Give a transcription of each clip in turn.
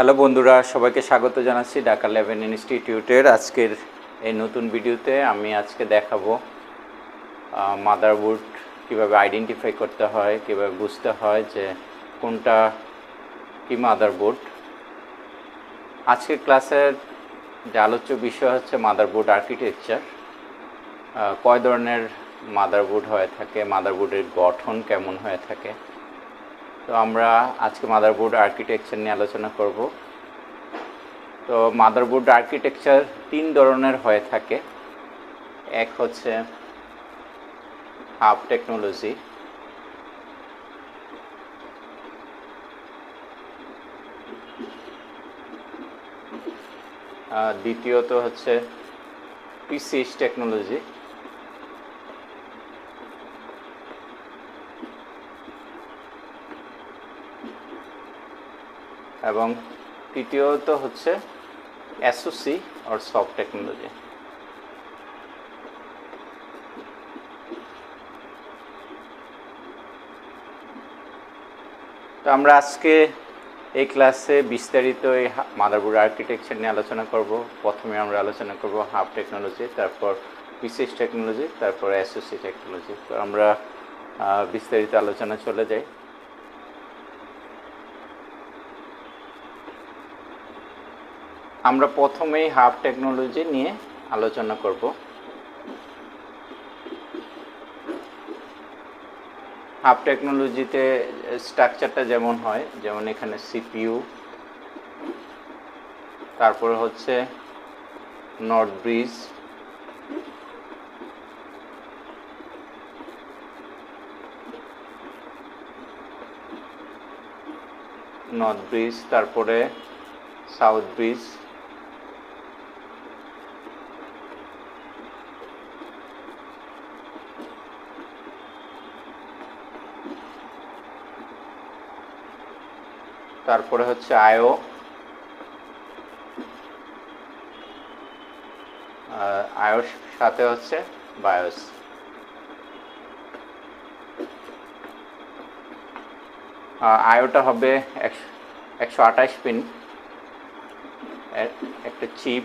Hello বন্ধুরা, সবাইকে স্বাগত জানাচ্ছি ঢাকা 11 ইনস্টিটিউটের আজকের এই নতুন ভিডিওতে। আমি আজকে দেখাবো মাদারবোর্ড কীভাবে আইডেন্টিফাই করতে হয়, কীভাবে বুঝতে হয় যে কোনটা কি মাদারবোর্ড। আজকের ক্লাসের যে আলোচ্য বিষয় হচ্ছে মাদারবোর্ড আর্কিটেকচার। কয় ধরনের মাদারবোর্ড হয়ে থাকে, মাদারবোর্ডের গঠন কেমন হয়ে থাকে। তো আমরা আজকে মাদারবোর্ড আর্কিটেকচার নিয়ে আলোচনা করব। তো মাদারবোর্ড আর্কিটেকচার তিন ধরনের হয়ে থাকে। এক হচ্ছে হাব টেকনোলজি, দ্বিতীয়ত হচ্ছে পিসিএস টেকনোলজি, এবং তৃতীয়ত হচ্ছে এসওসি অর সফট টেকনোলজি। তো আমরা আজকে এই ক্লাসে বিস্তারিত এই মাদারবোর্ড আর্কিটেকচার নিয়ে আলোচনা করব। প্রথমে আমরা আলোচনা করব হাব টেকনোলজি, তারপর পিসিএস টেকনোলজি, তারপর এসওসি টেকনোলজি। তো আমরা বিস্তারিত আলোচনা চলে যাই। আমরা প্রথমেই হাব টেকনোলজি নিয়ে আলোচনা করব। হাব টেকনোলজিতে স্ট্রাকচারটা যেমন হয়, যেমন এখানে সিপিইউ, তারপরে হচ্ছে নট ব্রিজ, তারপরে সাউথ ব্রিজ, তারপরে হচ্ছে আইও, আইওর সাথে হচ্ছে বায়োস। আইওটা হবে 128 পিন একটা চিপ,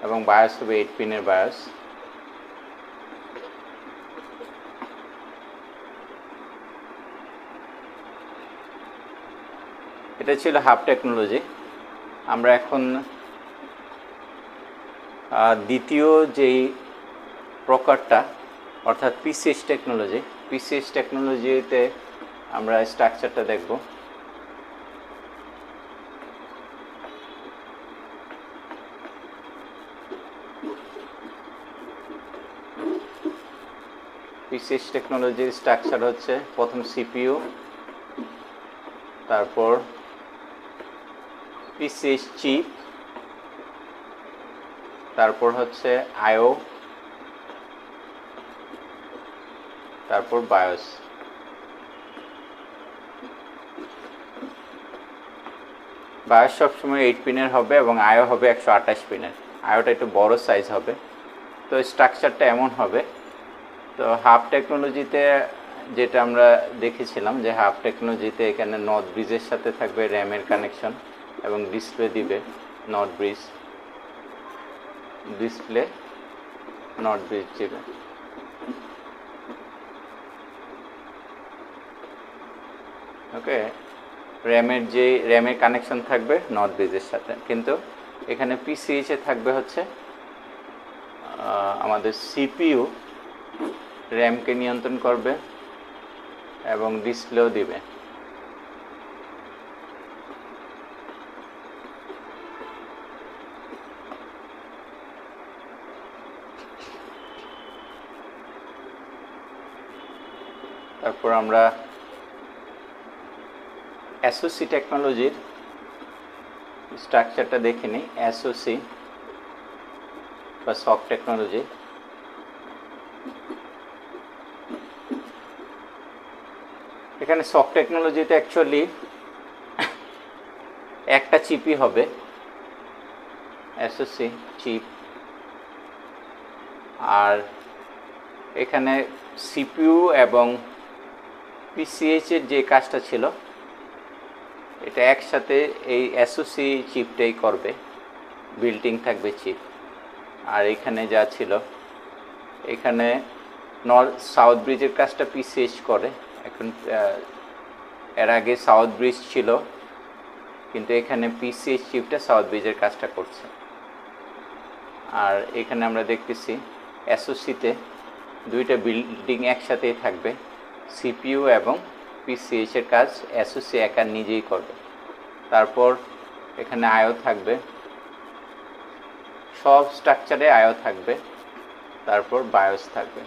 এবং বায়োস হবে 8 পিনের বায়োস। এটা ছিল হাব টেকনোলজি। আমরা এখন দ্বিতীয় যেই প্রকারটা, অর্থাৎ পিসিএস টেকনোলজিতে আমরা স্ট্রাকচারটা দেখব। পিসিএস টেকনোলজির স্ট্রাকচার হচ্ছে প্রথম সিপিইউ, তারপর পিসিএস চিপ, তারপর হচ্ছে আইও, তারপর বায়োস। বায়োস সবসময় 8 পিনের হবে এবং আইও হবে 128 পিনের। আইওটা একটু বড় সাইজ হবে। তো স্ট্রাকচারটা এমন হবে। তো হাব টেকনোলজিতে যেটা আমরা দেখেছিলাম যে হাব টেকনোলজিতে এখানে নট ব্রিজের সাথে থাকবে র্যামের কানেকশন, এবং ডিসপ্লে দিবে নট ব্রিজ, নট ব্রিজ দিবে। ওকে, র্যামের কানেকশন থাকবে নট ব্রিজের সাথে। কিন্তু এখানে পিসিএইচে থাকবে হচ্ছে আমাদের সিপিইউ র্যামকে নিয়ন্ত্রণ করবে এবং ডিসপ্লেও দিবে। তারপর আমরা এসওসি টেকনোলজির স্ট্রাকচারটা দেখে নিই। এসওসি বা সফট টেকনোলজি, এখানে সফট টেকনোলজিতে অ্যাকচুয়ালি একটা চিপই হবে, এসওসি চিপ, আর এখানে সিপিইউ এবং পিসিএইচ এর যে কাজটা ছিল এটা একসাথে এই এসওসি চিপটাই করবে, বিল্টিং থাকবে চিপ। আর এখানে যা ছিল, এখানে নর্থ সাউথ ব্রিজের কাজটা পিসিএইচ করে। এখন এর আগে সাউথ ব্রিজ ছিল, কিন্তু এখানে পিসিএইচ চিপটা সাউথ ব্রিজের কাজটা করছে। আর এখানে আমরা দেখতেছি এসওসিতে দুইটা বিল্ডিং একসাথেই থাকবে, সিপিইউ এবং পিসিএইচের কাজ এসওসি একা নিজেই করবে। তারপর এখানে আইও থাকবে, সব স্ট্রাকচারে আইও থাকবে। তারপর বায়োস থাকবে।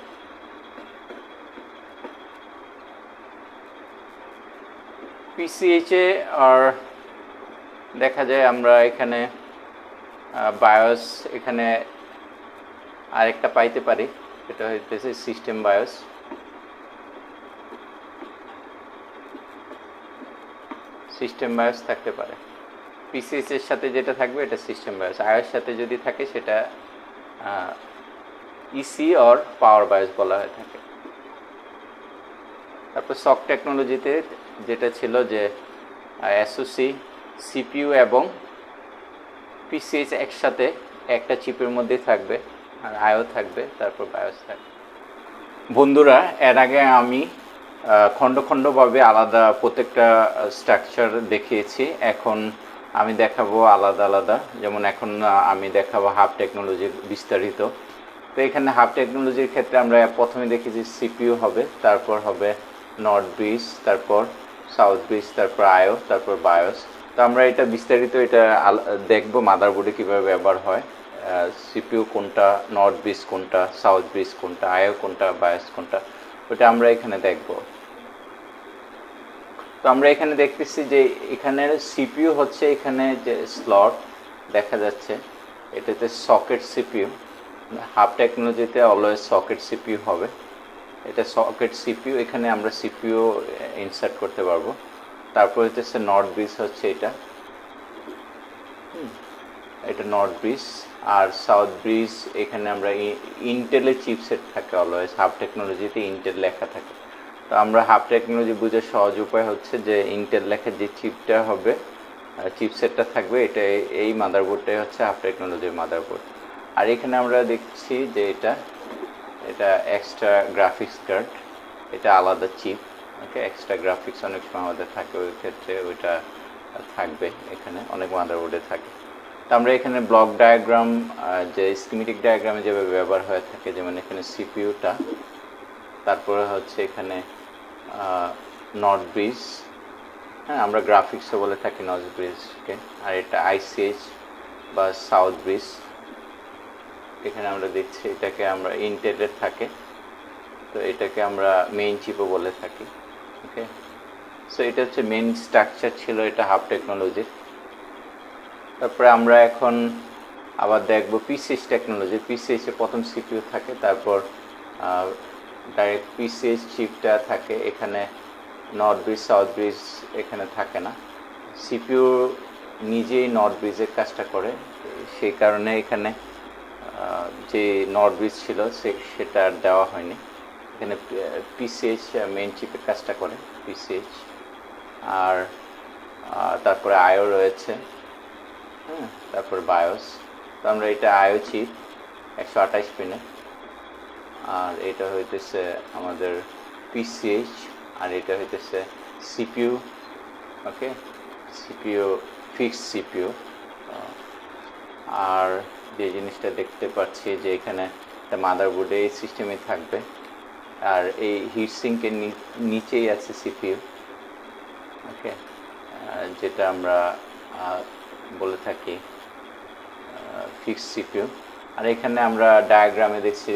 পিসিএইচে আর দেখা যায় আমরা এখানে বায়োস এখানে আরেকটা পাইতে পারি, এটা হইতেছে সিস্টেম বায়োস। সিস্টেম বায়োস থাকতে পারে। পিসিএইচ এর সাথে যেটা থাকবে এটা সিস্টেম বায়োস, আইওর সাথে যদি থাকে সেটা ইসি অর পাওয়ার বায়োস বলা হয়ে থাকে। তারপর সক টেকনোলজিতে যেটা ছিল যে এসওসি, সিপিইউ এবং পিসিএইচ একসাথে একটা চিপের মধ্যেই থাকবে, আর আইও থাকবে, তারপর বায়োস থাকবে। বন্ধুরা, এর আগে আমি খণ্ড খণ্ডভাবে আলাদা প্রত্যেকটা স্ট্রাকচার দেখিয়েছি। এখন আমি দেখাবো আলাদা আলাদা, যেমন এখন আমি দেখাবো হাব টেকনোলজির বিস্তারিত। তো এখানে হাব টেকনোলজির ক্ষেত্রে আমরা প্রথমে দেখেছি সিপিইউ হবে, তারপর হবে নর্থ ব্রিজ, তারপর সাউথ ব্রিজ, তারপর আইও, তারপর বায়োস। তো আমরা এটা বিস্তারিত এটা দেখবো মাদারবোর্ডে কীভাবে ব্যবহার হয়, সিপিইউ কোনটা, নর্থ ব্রিজ কোনটা, সাউথ ব্রিজ কোনটা, আইও কোনটা, বায়োস কোনটা, ওটা আমরা এখানে দেখব। তো আমরা এখানে দেখতেছি যে এখানের সিপিইউ হচ্ছে, এখানে যে স্লট দেখা যাচ্ছে এটাতে সকেট সিপিইউ। হাব টেকনোলজিতে অলওয়েজ সকেট সিপিইউ হবে, এটা সকেট সিপিইউ। এখানে আমরা সিপিইউ ইনসার্ট করতে পারবো। তারপর হচ্ছে নর্থ ব্রিজ হচ্ছে এটা, এটা নর্থ ব্রিজ। আর সাউথ ব্রিজ এখানে আমরা ইন্টেলের চিপসেট থাকে অলওয়েজ, হাব টেকনোলজিতে ইন্টেল লেখা থাকে। তো আমরা হাব টেকনোলজি বোঝার সহজ উপায় হচ্ছে যে ইন্টেল লেখা যে চিপটা হবে, চিপসেটটা থাকবে, এটা এই মাদারবোর্ডটাই হচ্ছে হাব টেকনোলজির মাদারবোর্ড। আর এখানে আমরা দেখছি যে এটা এক্সট্রা গ্রাফিক্স কার্ড, এটা আলাদা চিপ। ওকে, এক্সট্রা গ্রাফিক্স অনেক সময় আমাদের থাকে, ওই ক্ষেত্রে ওইটা থাকবে, এখানে অনেক মাদারবোর্ডে থাকে। তো আমরা এখানে ব্লক ডায়াগ্রাম, যে স্কিমেটিক ডায়াগ্রামে যেভাবে ব্যবহার হয়ে থাকে, যেমন এখানে সিপিইউটা, তারপরে হচ্ছে এখানে নর্থ ব্রিজ, হ্যাঁ আমরা গ্রাফিক্সও বলে থাকি নর্থ ব্রিজকে। আর এটা আইসিএইচ বা সাউথ ব্রিজ, এখানে আমরা দেখছি এটাকে আমরা ইন্টেলের থাকে, তো এটাকে আমরা মেইন চিপও বলে থাকি। ওকে, সো এটা হচ্ছে মেইন স্ট্রাকচার ছিল এটা হাব টেকনোলজির। তারপরে আমরা এখন আবার দেখব পিসিএইচ টেকনোলজি। পিসিএইচে প্রথম সিপিইউ থাকে, তারপর ডাইরেক্ট পিসিএইচ চিপটা থাকে। এখানে নর্থ ব্রিজ, সাউথ ব্রিজ এখানে থাকে না, সিপিইউ নিজেই নর্থ ব্রিজের কাজটা করে। সেই কারণে এখানে যে নর্থ ব্রিজ ছিল সেটা আর দেওয়া হয়নি। এখানে পিসিএইচ মেইন চিপের কাজটা করে, পিসিএইচ। আর তারপরে আইও রয়েছে, হ্যাঁ, তারপর বায়োস। তো আমরা এটা আইও চিপ 128 পিনে, আর এটা হইতেছে আমাদের পিসিএইচ, আর এটা হইতেছে সিপিইউ। ওকে, সিপিইউ ফিক্স সিপিইউ। আর যে জিনিসটা দেখতে পাচ্ছি যে এখানে একটা মাদারবোর্ডে এই সিস্টেমে থাকবে, আর এই হিটসিঙ্কের নিচেই আছে সিপিইউ। ওকে, যেটা আমরা বলে থাকি ফিক্স সিপিইউ। আর এখানে আমরা ডায়াগ্রামে দেখছি,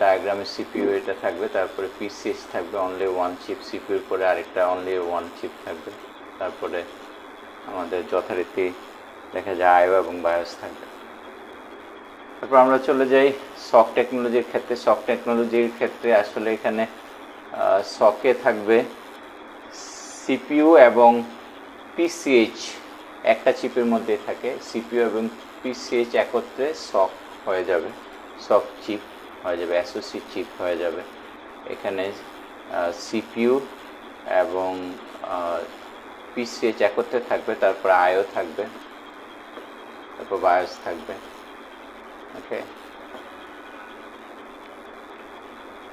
ডায়াগ্রামে সিপিইউ এটা থাকবে, তারপরে পিসিএইচ থাকবে অনলি ওয়ান চিপ, সিপিইউর পরে আরেকটা অনলি ওয়ান চিপ থাকবে, তারপরে আমাদের যথারীতি দেখা যায় আইও এবং বায়োস থাকবে। তারপর আমরা চলে যাই সক টেকনোলজির ক্ষেত্রে। সক টেকনোলজির ক্ষেত্রে আসলে এখানে সকে থাকবে সিপিইউ এবং পিসিএইচ একটা চিপের মধ্যে থাকে। সিপিইউ এবং পিসিএইচ একত্রে সক হয়ে যাবে, সক চিপ হয়ে যাবে, এসওসি চিপ হয়ে যাবে। এখানে সিপিইউ এবং পিসিএইচ একত্রে থাকবে, তারপর আইও থাকবে, তারপর বায়োস থাকবে। ওকে,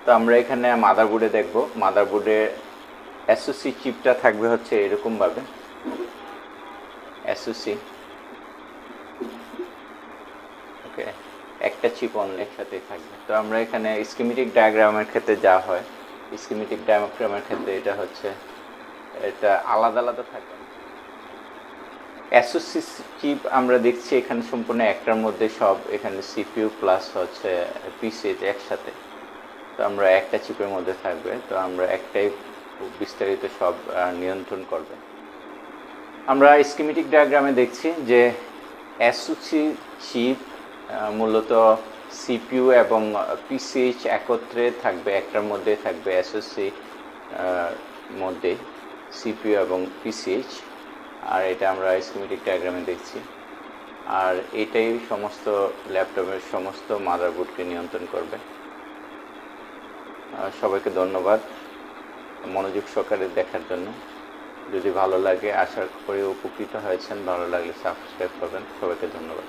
তো আমরা এখানে মাদারবোর্ডে দেখব। মাদারবোর্ডে এসওসি চিপটা থাকবে হচ্ছে এরকমভাবে, এসওসি। ওকে, একটা চিপ অন্য একসাথেই থাকবে। তো আমরা এখানে স্কিমেটিক ডায়াগ্রামের ক্ষেত্রে যা হয়, স্কিমেটিক ডায়াগ্রামের ক্ষেত্রে এটা হচ্ছে, এটা আলাদা আলাদা থাকে। এসওসি চিপ আমরা দেখছি এখানে সম্পূর্ণ একটার মধ্যে সব, এখানে সিপিইউ প্লাস হচ্ছে পিসিএইচ একসাথে। তো আমরা একটা চিপের মধ্যে থাকবে, তো আমরা একটাই বিস্তারিত সব নিয়ন্ত্রণ করবে। আমরা স্কিমেটিক ডায়াগ্রামে দেখছি যে এসওসি চিপ মূলত সিপিইউ এবং পিসিএইচ একত্রে থাকবে, একটার মধ্যে থাকবে এসওসি মধ্যে সিপিইউ এবং পিসিএইচ। আর এটা আমরা স্কিমেটিক ডায়াগ্রামে দেখছি। আর এটাই সমস্ত ল্যাপটপের সমস্ত মাদারবোর্ডকে নিয়ন্ত্রণ করবে। সবাইকে ধন্যবাদ মনোযোগ সহকারে দেখার জন্য। যদি ভালো লাগে, আশা করি উপকৃত হয়েছেন। ভালো লাগলে সাবস্ক্রাইব করবেন। সবাইকে ধন্যবাদ।